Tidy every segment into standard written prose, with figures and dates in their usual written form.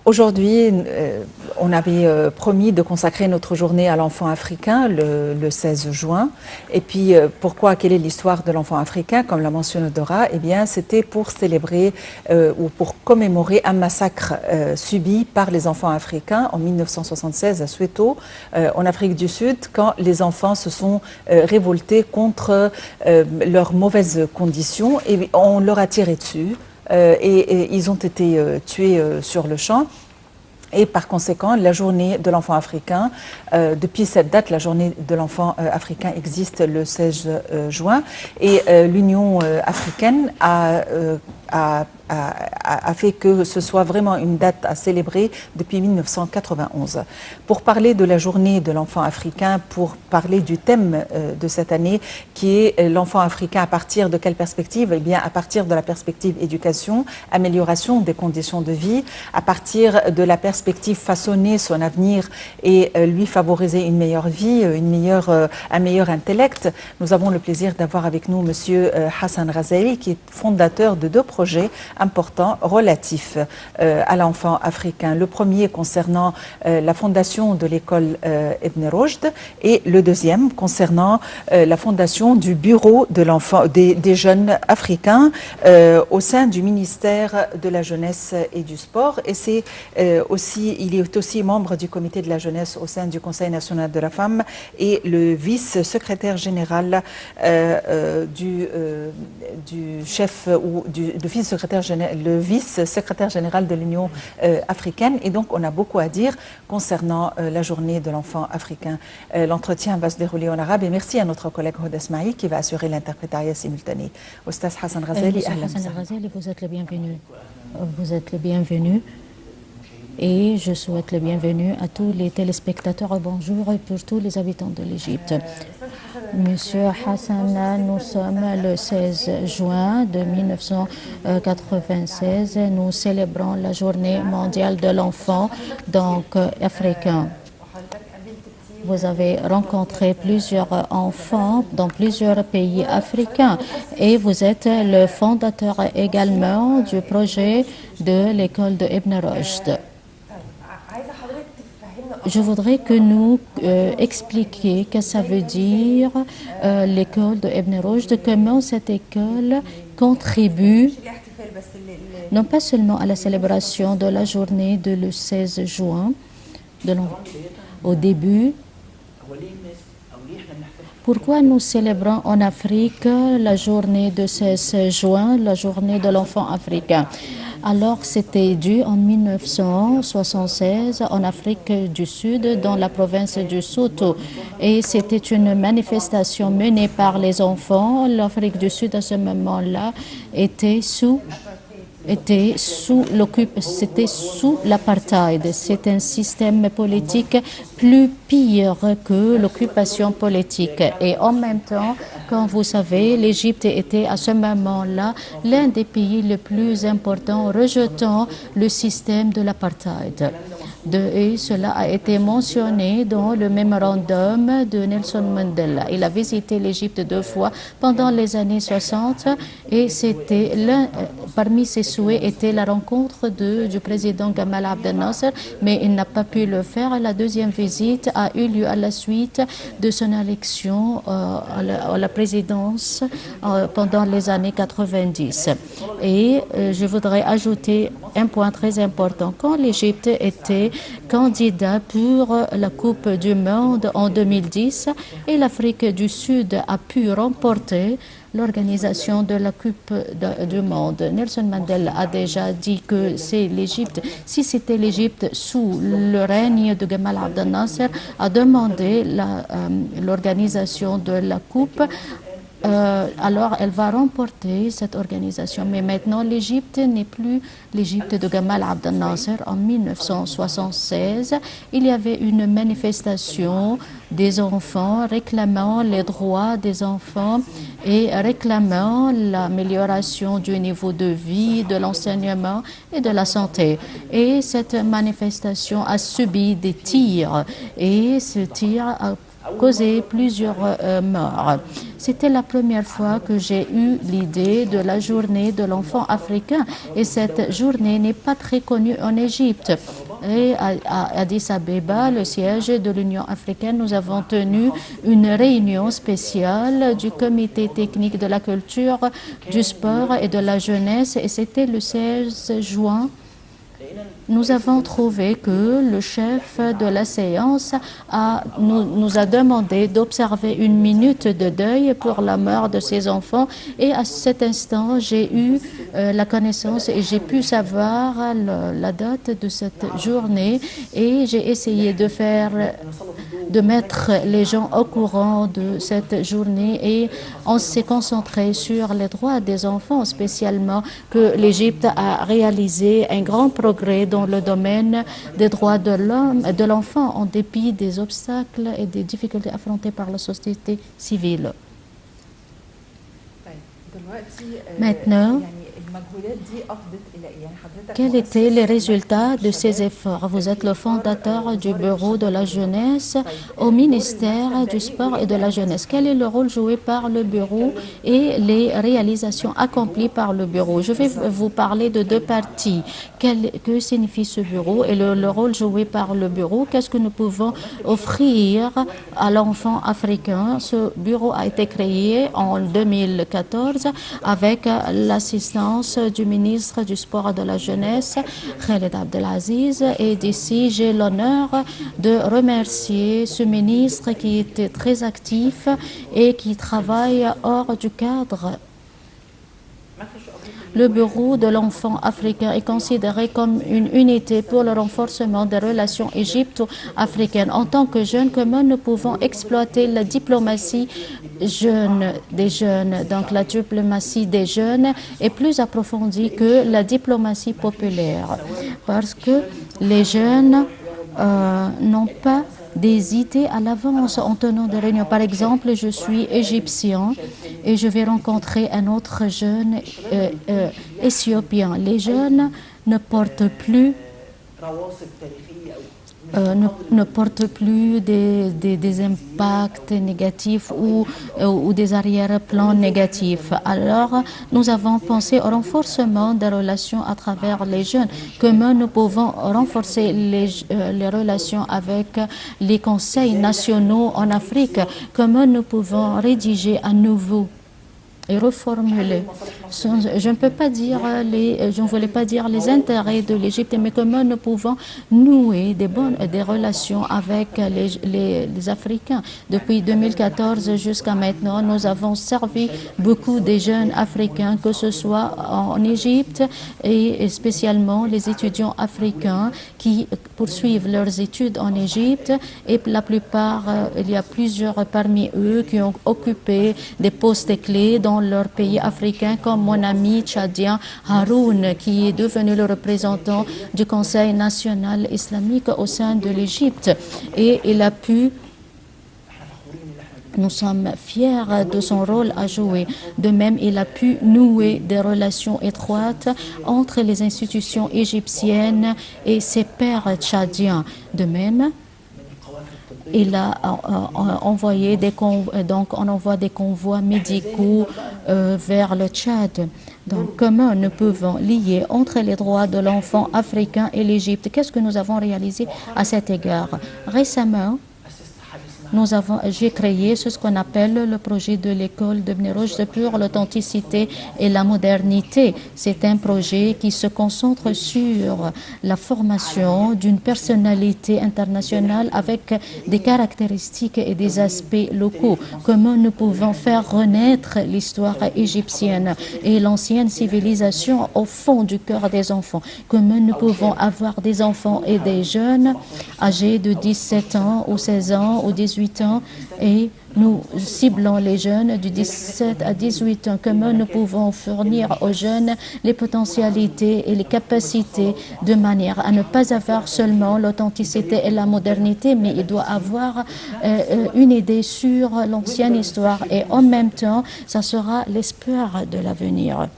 Aujourd'hui, on avait promis de consacrer notre journée à l'enfant africain le 16 juin. Et puis, pourquoi, quelle est l'histoire de l'enfant africain? Comme l'a mentionné Dora, eh bien, c'était pour célébrer ou pour commémorer un massacre subi par les enfants africains en 1976 à Soweto, en Afrique du Sud, quand les enfants se sont révoltés contre leurs mauvaises conditions et on leur a tiré dessus. Et ils ont été tués sur le champ. Et par conséquent, la journée de l'enfant africain, depuis cette date, la journée de l'enfant africain existe le 16 juin. Et l'Union africaine a fait que ce soit vraiment une date à célébrer depuis 1991. Pour parler de la journée de l'enfant africain, pour parler du thème de cette année, qui est l'enfant africain à partir de quelle perspective? Eh bien, à partir de la perspective éducation, amélioration des conditions de vie, à partir de la perspective façonner son avenir et lui favoriser une meilleure vie, un meilleur intellect. Nous avons le plaisir d'avoir avec nous Monsieur Hassan Razali, qui est fondateur de deux projets importants relatifs à l'enfant africain. Le premier concernant la fondation de l'école Ibn Rushd et le deuxième concernant la fondation du bureau de l'enfant des jeunes africains au sein du ministère de la jeunesse et du sport. Et il est aussi membre du comité de la jeunesse au sein du Conseil national de la femme et le vice-secrétaire général du chef ou du vice-secrétaire général de l'Union africaine. Et donc, on a beaucoup à dire concernant la journée de l'enfant africain. L'entretien va se dérouler en arabe et merci à notre collègue Hoda Esmaïl qui va assurer l'interprétariat simultané. Oustaz Hassan Razali, Hassan Razali, vous êtes le bienvenu. Vous êtes le bienvenu. Et je souhaite le bienvenue à tous les téléspectateurs. Bonjour et pour tous les habitants de l'Égypte. Monsieur Hassan, nous sommes le 16 juin de 1996. Nous célébrons la journée mondiale de l'enfant, donc africain. Vous avez rencontré plusieurs enfants dans plusieurs pays africains et vous êtes le fondateur également du projet de l'école de Ibn Rushd. Je voudrais que nous expliquions ce que ça veut dire l'école de Ibn Rushd, comment cette école contribue non pas seulement à la célébration de la journée de le 16 juin, au début. Pourquoi nous célébrons en Afrique la journée de 16 juin, la journée de l'enfant africain? Alors, c'était dû en 1976 en Afrique du Sud, dans la province du Soweto. Et c'était une manifestation menée par les enfants. L'Afrique du Sud, à ce moment-là, était sous l'apartheid. C'est un système politique plus pire que l'occupation politique. Et en même temps, comme vous savez, l'Égypte était à ce moment-là l'un des pays les plus importants rejetant le système de l'apartheid. Et cela a été mentionné dans le mémorandum de Nelson Mandela. Il a visité l'Égypte 2 fois pendant les années 60 et parmi ses souhaits était la rencontre du président Gamal Abdel Nasser, mais il n'a pas pu le faire. La deuxième visite a eu lieu à la suite de son élection à la présidence pendant les années 90. Et je voudrais ajouter un point très important. Quand l'Égypte était candidat pour la Coupe du Monde en 2010 et l'Afrique du Sud a pu remporter l'organisation de la Coupe du Monde. Nelson Mandela a déjà dit que c'est l'Égypte, si c'était l'Égypte sous le règne de Gamal Abdel Nasser, a demandé l'organisation de la Coupe. Alors elle va remporter cette organisation. Mais maintenant, l'Égypte n'est plus l'Égypte de Gamal Abdel Nasser. En 1976, il y avait une manifestation des enfants, réclamant les droits des enfants et réclamant l'amélioration du niveau de vie, de l'enseignement et de la santé. Et cette manifestation a subi des tirs et ce tir a causé plusieurs morts. C'était la première fois que j'ai eu l'idée de la journée de l'enfant africain et cette journée n'est pas très connue en Égypte. Et à Addis Abeba, le siège de l'Union africaine, nous avons tenu une réunion spéciale du comité technique de la culture, du sport et de la jeunesse et c'était le 16 juin. Nous avons trouvé que le chef de la séance nous a demandé d'observer une minute de deuil pour la mort de ses enfants et à cet instant j'ai eu la connaissance et j'ai pu savoir la date de cette journée et j'ai essayé de mettre les gens au courant de cette journée et on s'est concentré sur les droits des enfants, spécialement que l'Égypte a réalisé un grand progrès dans le domaine des droits de l'enfant en dépit des obstacles et des difficultés affrontées par la société civile. Maintenant, quels étaient les résultats de ces efforts? Vous êtes le fondateur du bureau de la jeunesse au ministère du sport et de la jeunesse. Quel est le rôle joué par le bureau et les réalisations accomplies par le bureau? Je vais vous parler de deux parties. Que signifie ce bureau et le rôle joué par le bureau? Qu'est-ce que nous pouvons offrir à l'enfant africain? Ce bureau a été créé en 2014 avec l'assistance du ministre du sport et de la jeunesse, Khaled Abdelaziz. Et d'ici, j'ai l'honneur de remercier ce ministre qui était très actif et qui travaille hors du cadre. Le bureau de l'enfant africain est considéré comme une unité pour le renforcement des relations égypto-africaines. En tant que jeunes, comment nous pouvons exploiter la diplomatie des jeunes? Donc la diplomatie des jeunes est plus approfondie que la diplomatie populaire parce que les jeunes n'ont pas des idées à l'avance en tenant des réunions. Par exemple, je suis égyptien et je vais rencontrer un autre jeune éthiopien. Les jeunes ne portent plus des impacts négatifs ou des arrière-plans négatifs. Alors, nous avons pensé au renforcement des relations à travers les jeunes. Comment nous pouvons renforcer les relations avec les conseils nationaux en Afrique? Comment nous pouvons rédiger à nouveau et reformuler. Je ne peux pas dire je ne voulais pas dire les intérêts de l'Égypte, mais comment nous pouvons nouer des relations avec les Africains. Depuis 2014 jusqu'à maintenant, nous avons servi beaucoup des jeunes Africains, que ce soit en Égypte et spécialement les étudiants africains qui poursuivent leurs études en Égypte et la plupart, il y a plusieurs parmi eux qui ont occupé des postes clés dans leur pays africain, comme mon ami tchadien Haroun, qui est devenu le représentant du Conseil national islamique au sein de l'Égypte. Et il a pu... Nous sommes fiers de son rôle à jouer. De même, il a pu nouer des relations étroites entre les institutions égyptiennes et ses pairs tchadiens. De même, il a envoyé on envoie des convois médicaux vers le Tchad. Donc, comment nous pouvons lier entre les droits de l'enfant africain et l'Égypte? Qu'est-ce que nous avons réalisé à cet égard? Récemment, j'ai créé ce qu'on appelle le projet de l'école de Bnérouj pour l'authenticité et la modernité. C'est un projet qui se concentre sur la formation d'une personnalité internationale avec des caractéristiques et des aspects locaux. Comment nous pouvons faire renaître l'histoire égyptienne et l'ancienne civilisation au fond du cœur des enfants? Comment nous pouvons avoir des enfants et des jeunes âgés de 17 ans ou 16 ans ou 18 18 ans et nous ciblons les jeunes du 17 à 18 ans. Comment nous pouvons fournir aux jeunes les potentialités et les capacités de manière à ne pas avoir seulement l'authenticité et la modernité, mais il doit avoir une idée sur l'ancienne histoire et en même temps, ça sera l'espoir de l'avenir.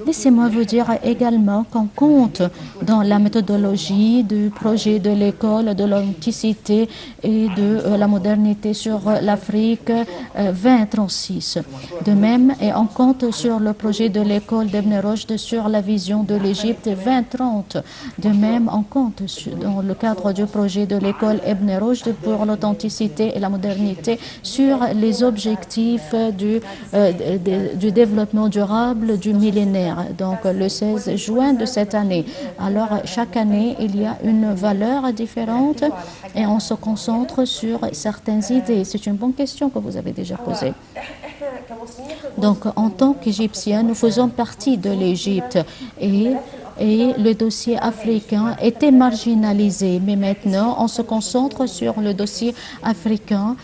Laissez-moi vous dire également qu'on compte dans la méthodologie du projet de l'école de l'authenticité et de la modernité sur l'Afrique 2036. De même, et on compte sur le projet de l'école d'Ibn Rushd sur la vision de l'Égypte 2030. De même, on compte dans le cadre du projet de l'école Ibn Rushd pour l'authenticité et la modernité sur les objectifs du développement durable du millénaire, donc le 16 juin de cette année. Alors, chaque année, il y a une valeur différente et on se concentre sur certaines idées. C'est une bonne question que vous avez déjà posée. Donc, en tant qu'Égyptiens, nous faisons partie de l'Égypte et le dossier africain était marginalisé. Mais maintenant, on se concentre sur le dossier africain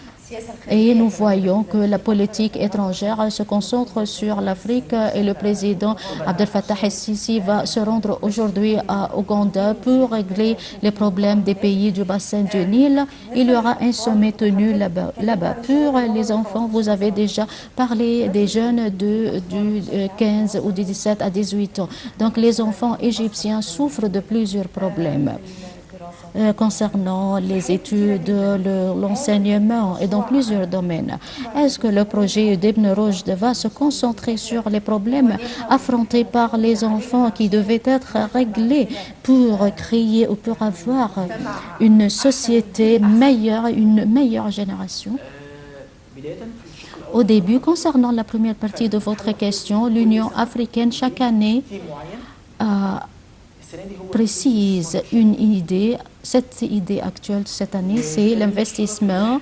et nous voyons que la politique étrangère se concentre sur l'Afrique et le président Abdel Fattah el-Sisi va se rendre aujourd'hui à Ouganda pour régler les problèmes des pays du bassin du Nil. Il y aura un sommet tenu là-bas. Pour les enfants, vous avez déjà parlé des jeunes du 15 ou du 17 à 18 ans. Donc les enfants égyptiens souffrent de plusieurs problèmes. Concernant les études, l'enseignement et dans plusieurs domaines. Est-ce que le projet d'Ibn Rushd va se concentrer sur les problèmes affrontés par les enfants qui devaient être réglés pour créer ou pour avoir une société meilleure, une meilleure génération? Au début, concernant la première partie de votre question, l'Union africaine chaque année précise une idée. Cette idée actuelle cette année, c'est l'investissement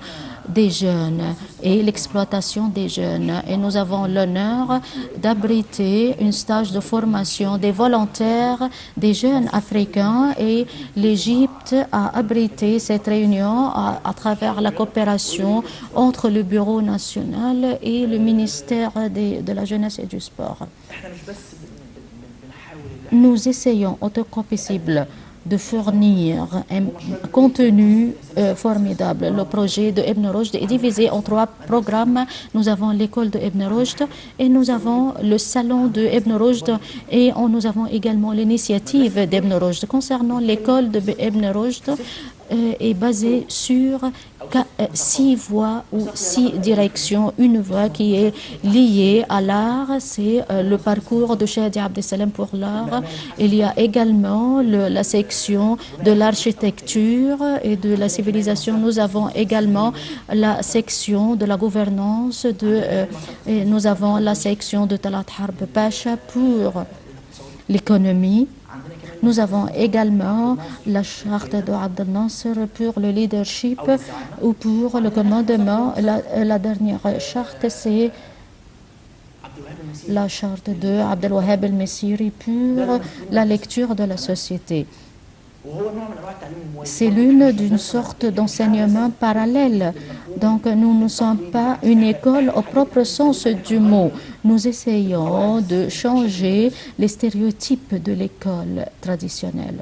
des jeunes et l'exploitation des jeunes. Et nous avons l'honneur d'abriter un stage de formation des volontaires des jeunes africains et l'Égypte a abrité cette réunion à travers la coopération entre le Bureau national et le ministère de la jeunesse et du sport. Nous essayons autant que possible de fournir un contenu formidable. Le projet de Ibn Rushd est divisé en 3 programmes. Nous avons l'école de Ibn Rushd et nous avons le salon de Ibn Rushd et nous avons également l'initiative d'Ibn Rushd. Concernant l'école de Ibn Rushd, est basée sur 6 voies ou 6 directions. Une voie qui est liée à l'art, c'est le parcours de Cheikh Abdel Salam pour l'art. Il y a également la section de l'architecture et de la civilisation. Nous avons également la section de la gouvernance, et nous avons la section de Talat Harb Pacha pour l'économie. Nous avons également la charte de Abdel Nasser pour le leadership ou pour le commandement. La dernière charte, c'est la charte de Abdel Wahab el-Messiri pour la lecture de la société. C'est l'une d'une sorte d'enseignement parallèle. Donc, nous ne sommes pas une école au propre sens du mot. Nous essayons de changer les stéréotypes de l'école traditionnelle.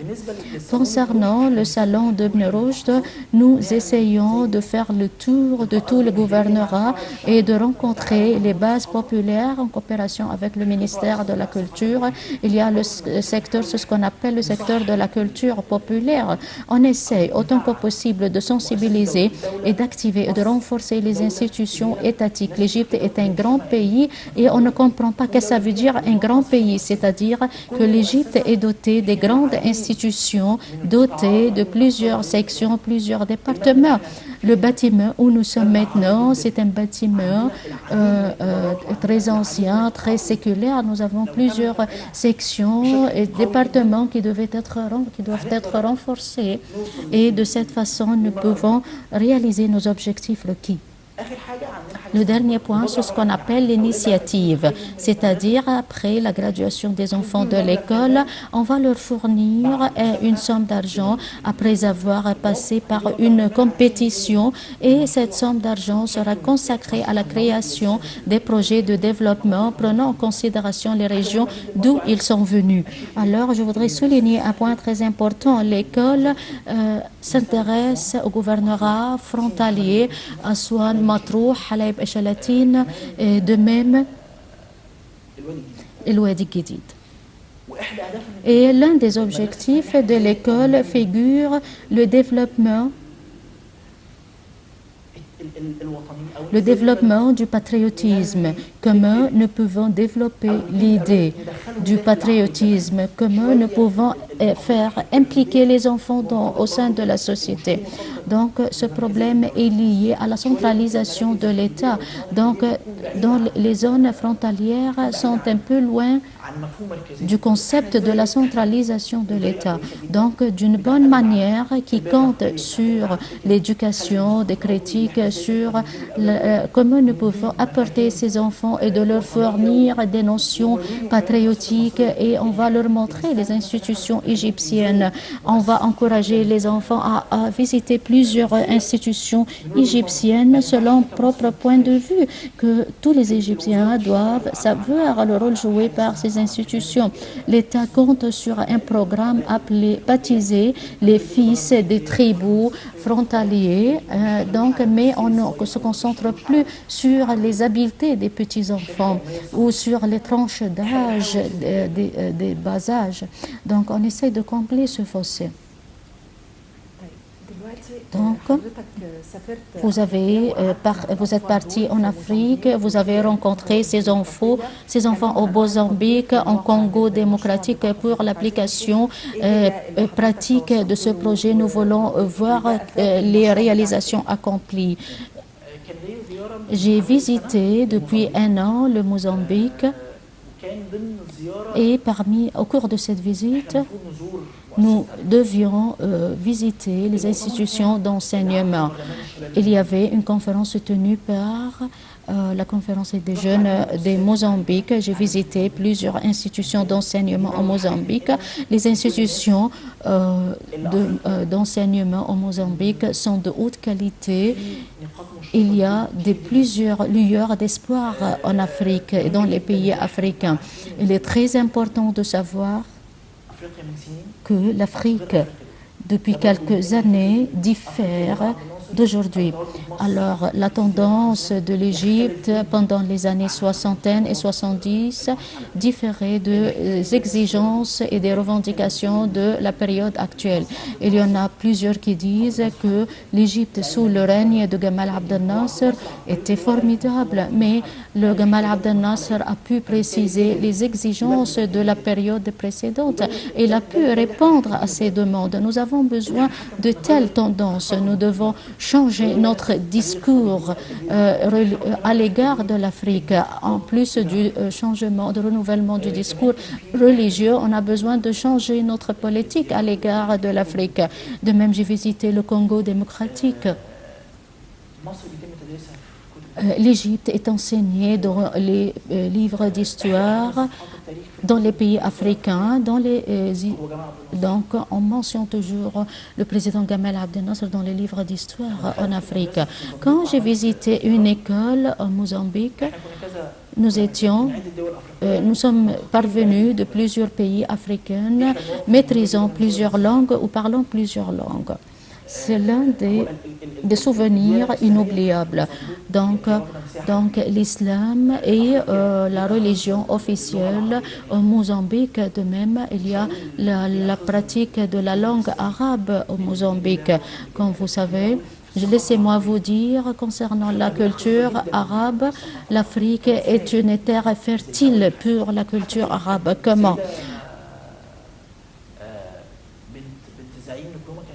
Concernant le salon d'Ibn Rushd, nous essayons de faire le tour de tout le gouvernorat et de rencontrer les bases populaires en coopération avec le ministère de la Culture. Il y a le secteur, c'est ce qu'on appelle le secteur de la culture populaire. On essaie autant que possible de sensibiliser et d'activer et de renforcer les institutions étatiques. L'Égypte est un grand pays et on ne comprend pas ce que ça veut dire un grand pays, c'est-à-dire que l'Égypte est dotée de grandes institutions, dotées de plusieurs sections, plusieurs départements. Le bâtiment où nous sommes maintenant, c'est un bâtiment très ancien, très séculaire. Nous avons plusieurs sections et départements qui doivent être renforcés. Et de cette façon, nous pouvons réaliser nos objectifs requis. Le dernier point, c'est ce qu'on appelle l'initiative, c'est-à-dire après la graduation des enfants de l'école, on va leur fournir une somme d'argent après avoir passé par une compétition et cette somme d'argent sera consacrée à la création des projets de développement prenant en considération les régions d'où ils sont venus. Alors, je voudrais souligner un point très important. L'école s'intéresse au gouvernorat frontalier, Aswan, Matroux, Haleb et Chalatine, et de même El Wadi Guedid. Et l'un des objectifs de l'école figure le développement du patriotisme. Comment nous pouvons développer l'idée du patriotisme? Comment nous pouvons faire impliquer les enfants au sein de la société? Donc, ce problème est lié à la centralisation de l'État. Donc, dans les zones frontalières sont un peu loin du concept de la centralisation de l'État. Donc, d'une bonne manière qui compte sur l'éducation des critiques, sur comment nous pouvons apporter ces enfants et de leur fournir des notions patriotiques et on va leur montrer les institutions égyptiennes. On va encourager les enfants à visiter plusieurs institutions égyptiennes selon propre point de vue, que tous les Égyptiens doivent savoir le rôle joué par ces institutions. L'État compte sur un programme baptisé les fils des tribus frontaliers, mais on ne se concentre plus sur les habiletés des petits-enfants ou sur les tranches d'âge des bas âges. Donc on essaie de combler ce fossé. Donc, vous êtes parti en Afrique, vous avez rencontré ces enfants au Mozambique, en Congo démocratique pour l'application pratique de ce projet. Nous voulons voir les réalisations accomplies. J'ai visité depuis un an le Mozambique et au cours de cette visite, nous devions visiter les institutions d'enseignement. Il y avait une conférence tenue par la conférence des jeunes de Mozambique. J'ai visité plusieurs institutions d'enseignement au Mozambique. Les institutions d'enseignement au Mozambique sont de haute qualité. Il y a plusieurs lueurs d'espoir en Afrique et dans les pays africains. Il est très important de savoir que l'Afrique, depuis quelques années, diffère d'aujourd'hui. Alors, la tendance de l'Égypte pendant les années 60 et 70 différait des exigences et des revendications de la période actuelle. Il y en a plusieurs qui disent que l'Égypte sous le règne de Gamal Abdel Nasser était formidable, mais le Gamal Abdel Nasser a pu préciser les exigences de la période précédente. Il a pu répondre à ces demandes. Nous avons besoin de telles tendances. Nous devons changer notre discours à l'égard de l'Afrique. En plus du changement, de renouvellement du discours religieux, on a besoin de changer notre politique à l'égard de l'Afrique. De même, j'ai visité le Congo démocratique. L'Égypte est enseignée dans les livres d'histoire dans les pays africains. Donc, on mentionne toujours le président Gamal Abdel Nasser dans les livres d'histoire en Afrique. Quand j'ai visité une école au Mozambique, nous sommes parvenus de plusieurs pays africains, maîtrisant plusieurs langues ou parlant plusieurs langues. C'est l'un des souvenirs inoubliables. Donc l'islam est la religion officielle au Mozambique. De même, il y a la pratique de la langue arabe au Mozambique. Comme vous savez, laissez-moi vous dire, concernant la culture arabe, l'Afrique est une terre fertile pour la culture arabe. Comment?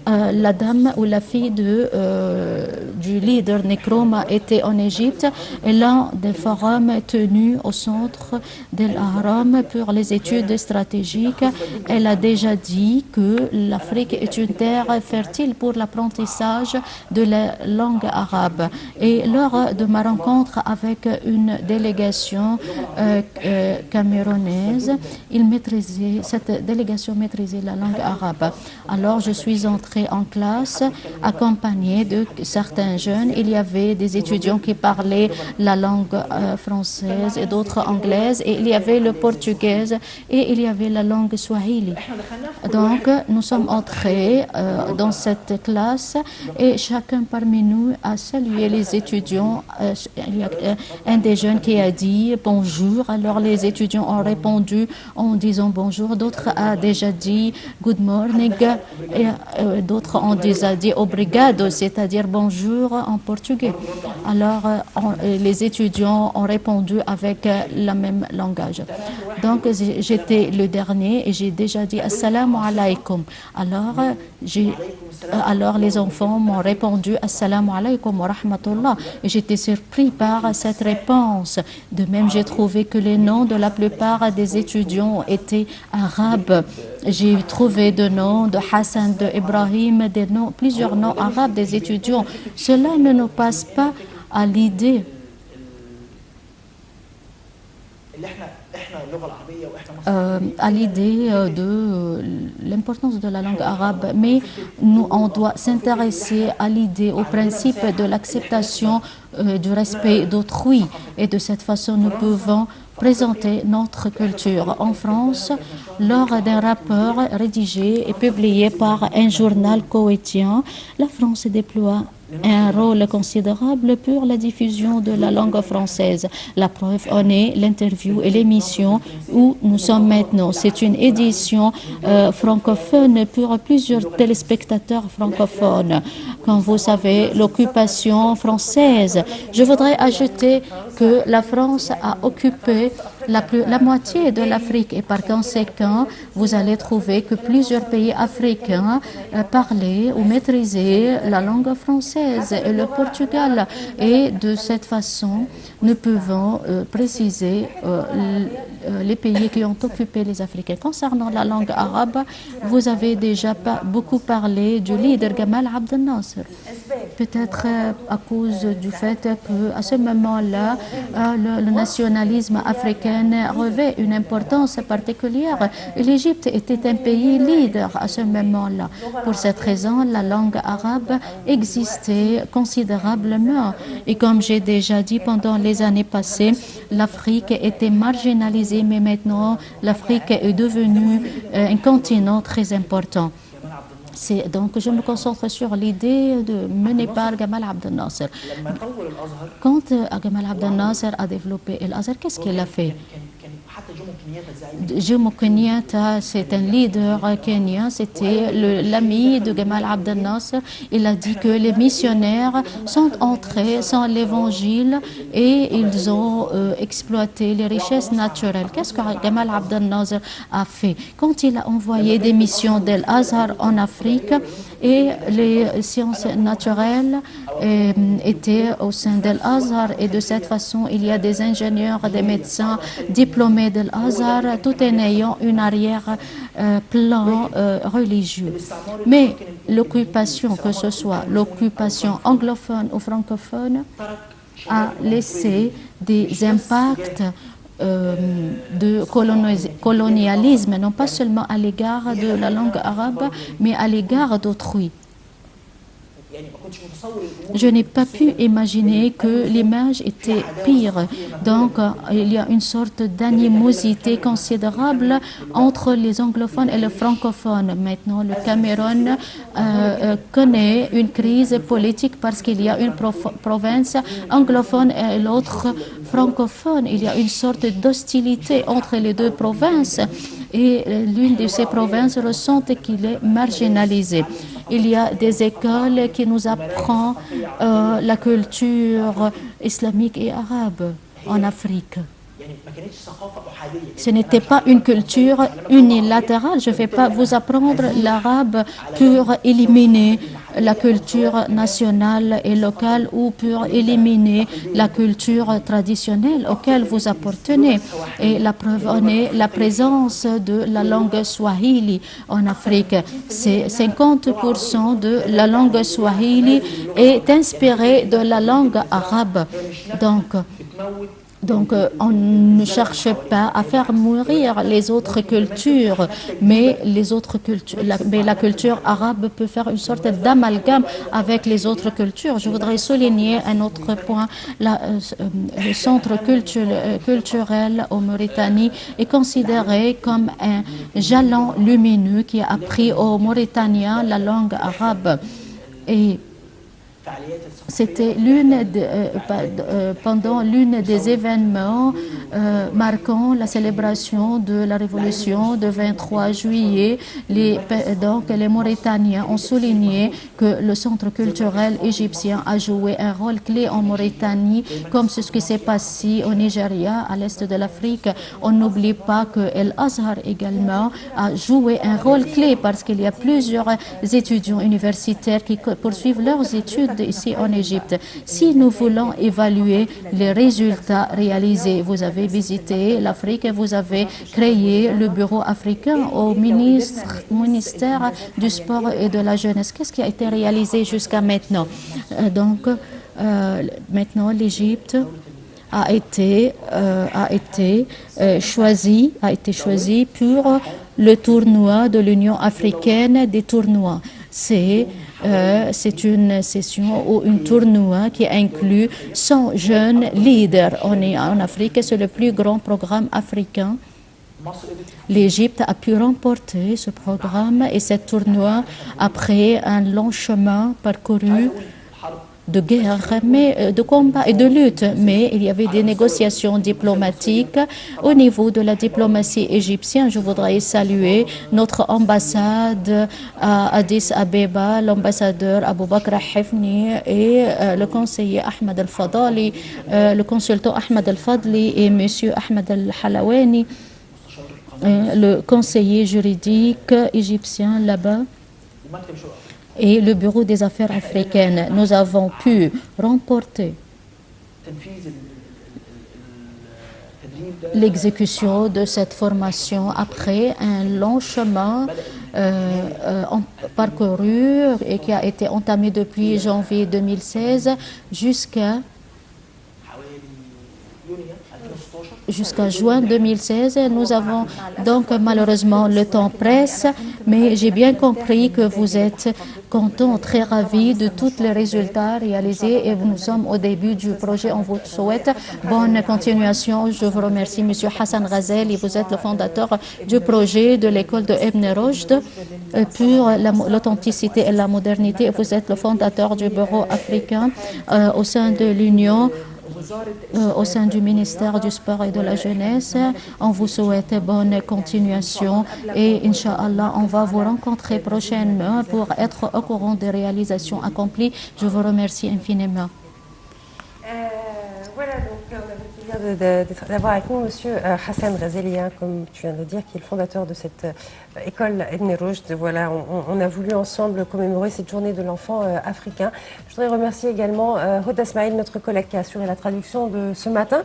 La dame ou la fille du leader Nkrumah était en Égypte et l'un des forums tenus au centre d'El Ahram pour les études stratégiques. Elle a déjà dit que l'Afrique est une terre fertile pour l'apprentissage de la langue arabe. Et lors de ma rencontre avec une délégation camerounaise, cette délégation maîtrisait la langue arabe. Alors je suis entrée en classe accompagnée de certains jeunes. Il y avait des étudiants qui parlaient la langue française et d'autres anglaises, et il y avait le portugais et il y avait la langue swahili. Donc nous sommes entrés dans cette classe et chacun parmi nous a salué les étudiants. Il y a un des jeunes qui a dit bonjour, alors les étudiants ont répondu en disant bonjour. D'autres a déjà dit good morning et d'autres ont déjà dit obrigado, c'est-à-dire bonjour en portugais. Alors les étudiants ont répondu avec le même langage. Donc j'étais le dernier et j'ai déjà dit assalamu alaikum. Alors les enfants m'ont répondu assalamu alaikum wa rahmatullah et j'étais surpris par cette réponse. De même, j'ai trouvé que les noms de la plupart des étudiants étaient arabes. J'ai trouvé des noms de Hassan, de Ibrahim, plusieurs noms arabes des étudiants. Cela ne nous passe pas à l'idée de l'importance de la langue arabe, mais on doit s'intéresser à l'idée, au principe de l'acceptation du respect d'autrui, et de cette façon nous pouvons présenter notre culture. En France, lors d'un rapport rédigé et publié par un journal koweïtien, la France déploie un rôle considérable pour la diffusion de la langue française. La preuve en est l'interview et l'émission où nous sommes maintenant. C'est une édition francophone pour plusieurs téléspectateurs francophones. Comme vous savez, l'occupation française. Je voudrais ajouter que la France a occupé la moitié de l'Afrique et par conséquent, vous allez trouver que plusieurs pays africains parlaient ou maîtrisaient la langue française et le Portugal. Et de cette façon, nous pouvons préciser les pays qui ont occupé les Africains. Concernant la langue arabe, vous avez déjà beaucoup parlé du leader Gamal Abdel Nasser. Peut-être à cause du fait qu'à ce moment-là, le nationalisme africain revêt une importance particulière. L'Égypte était un pays leader à ce moment-là. Pour cette raison, la langue arabe existait considérablement. Et comme j'ai déjà dit, pendant les années passées, l'Afrique était marginalisée, mais maintenant, l'Afrique est devenue un continent très important. Donc, je me concentre sur l'idée de menée par Gamal Abdel Nasser. Quand Gamal Abdel Nasser a développé l'Azhar, qu'est-ce qu'il a fait? Jomo Kenyatta, c'est un leader kenyan, c'était l'ami de Gamal Abdel Nasser. Il a dit que les missionnaires sont entrés sans l'évangile et ils ont exploité les richesses naturelles. Qu'est-ce que Gamal Abdel Nasser a fait? Quand il a envoyé des missions d'Al-Azhar en Afrique et les sciences naturelles étaient au sein d'Al-Azhar, et de cette façon, il y a des ingénieurs, des médecins diplômés d'Al-Azhar, tout en ayant une arrière-plan religieux. Mais l'occupation, que ce soit l'occupation anglophone ou francophone, a laissé des impacts de colonialisme, non pas seulement à l'égard de la langue arabe, mais à l'égard d'autrui. Je n'ai pas pu imaginer que l'image était pire. Donc, il y a une sorte d'animosité considérable entre les anglophones et les francophones. Maintenant, le Cameroun connaît une crise politique parce qu'il y a une province anglophone et l'autre francophone. Il y a une sorte d'hostilité entre les deux provinces et l'une de ces provinces ressent qu'il est marginalisé. Il y a des écoles qui nous apprennent la culture islamique et arabe en Afrique. Ce n'était pas une culture unilatérale. Je ne vais pas vous apprendre l'arabe pour éliminer la culture nationale et locale ou pour éliminer la culture traditionnelle auquel vous appartenez. Et la preuve en est la présence de la langue swahili en Afrique. C'est 50% de la langue swahili est inspirée de la langue arabe. Donc, on ne cherche pas à faire mourir les autres cultures, mais la culture arabe peut faire une sorte d'amalgame avec les autres cultures. Je voudrais souligner un autre point. Le centre culturel en Mauritanie est considéré comme un jalon lumineux qui a appris aux Mauritaniens la langue arabe. Et c'était pendant l'une des événements marquant la célébration de la révolution de 23 juillet. Donc les Mauritaniens ont souligné que le centre culturel égyptien a joué un rôle clé en Mauritanie, comme c'est ce qui s'est passé au Nigeria, à l'est de l'Afrique. On n'oublie pas que El Azhar également a joué un rôle clé parce qu'il y a plusieurs étudiants universitaires qui poursuivent leurs études ici en Égypte. Si nous voulons évaluer les résultats réalisés, vous avez visité l'Afrique et vous avez créé le bureau africain au ministère du sport et de la jeunesse. Qu'est-ce qui a été réalisé jusqu'à maintenant? Maintenant, l'Égypte a été choisi pour le tournoi de l'Union africaine des tournois. C'est une session ou un tournoi qui inclut 100 jeunes leaders. On est en Afrique, c'est le plus grand programme africain. L'Égypte a pu remporter ce programme et ce tournoi après un long chemin parcouru de guerre, de combat et de lutte. Mais il y avait des négociations diplomatiques au niveau de la diplomatie égyptienne. Je voudrais saluer notre ambassade à Addis Abeba, l'ambassadeur Aboubakr Hifni et le conseiller Ahmed Al-Fadali, le consultant Ahmed Al-Fadli et M. Ahmed Al-Halawani, le conseiller juridique égyptien là-bas, et le Bureau des affaires africaines. Nous avons pu remporter l'exécution de cette formation après un long chemin parcouru et qui a été entamé depuis janvier 2016 jusqu'à juin 2016. Nous avons donc malheureusement le temps presse, mais j'ai bien compris que vous êtes contents, très ravis de tous les résultats réalisés et nous sommes au début du projet. On vous souhaite bonne continuation. Je vous remercie, Monsieur Hassan Ghazali. Vous êtes le fondateur du projet de l'école de Ibn Rushd pour l'authenticité et la modernité. Vous êtes le fondateur du bureau africain au sein de l'Union, au sein du ministère du Sport et de la Jeunesse. On vous souhaite bonne continuation et Inch'Allah, on va vous rencontrer prochainement pour être au courant des réalisations accomplies. Je vous remercie infiniment. Voilà, donc on avait le plaisir d'avoir avec nous Monsieur Hassan Ghazali, comme tu viens de le dire, qui est le fondateur de cette école Ibn Rushd. Voilà, on a voulu ensemble commémorer cette journée de l'enfant africain. Je voudrais remercier également Hoda Ismail, notre collègue qui a assuré la traduction de ce matin.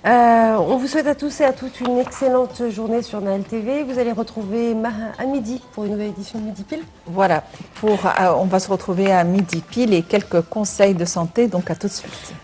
On vous souhaite à tous et à toutes une excellente journée sur Nahel TV. Vous allez retrouver à midi pour une nouvelle édition de Midi Pile. Voilà, on va se retrouver à midi pile et quelques conseils de santé, donc à tout de suite.